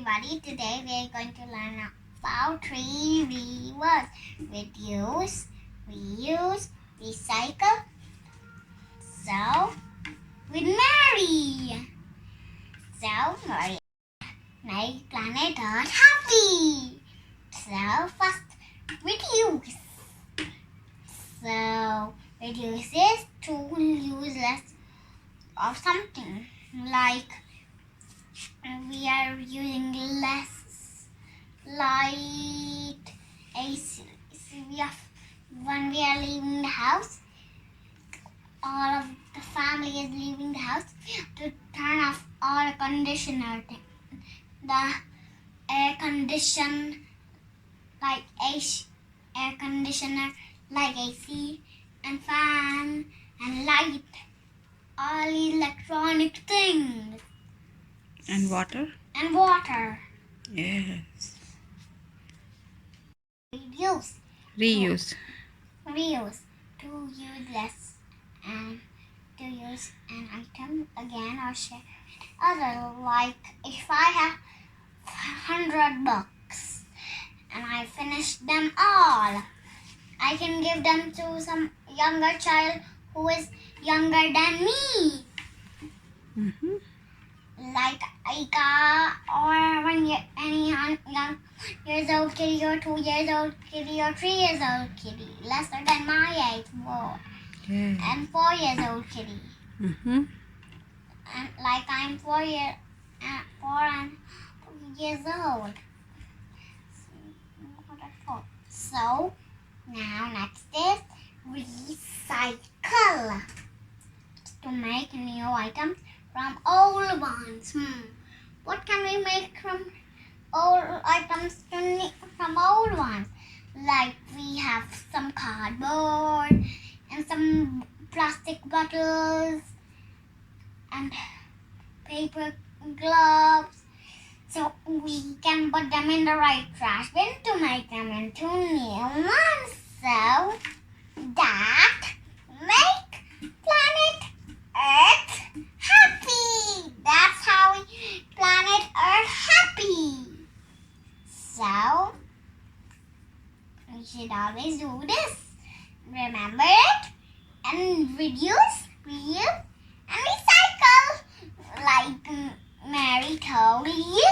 everybody. Today we are going to learn about 3 words: reduce, reuse, recycle. So, with Mary. So, Mary, make planet Earth happy. So, first, reduce. So, reduce is to use less of something, like we are using less light AC. When we are leaving the house, all of the family is leaving the house, to turn off all conditioner, the air condition like air conditioner like AC and fan and light, all electronic things. And water? And water. Yes. Reduce. Reuse. Reuse. To use less and to use an item again or share other. Like if I have 100 books and I finish them all, I can give them to some younger child who is younger than me. Mm-hmm. Like Aika, or any young years old kitty, or 2 years old kitty, or 3 years old kitty, lesser than my age, Yeah. and 4 years old kitty. Mm-hmm. And like I'm 4 and 2 years old. So now next is recycle. To make new items from old ones. What can we make from old items from old ones? Like we have some cardboard and some plastic bottles and paper gloves. So we can put them in the right trash bin to make them into new ones. So that make planet Earth happy. That's how we planet Earth happy. So we should always do this. Remember it and reduce, reuse, and recycle, like Mary told you.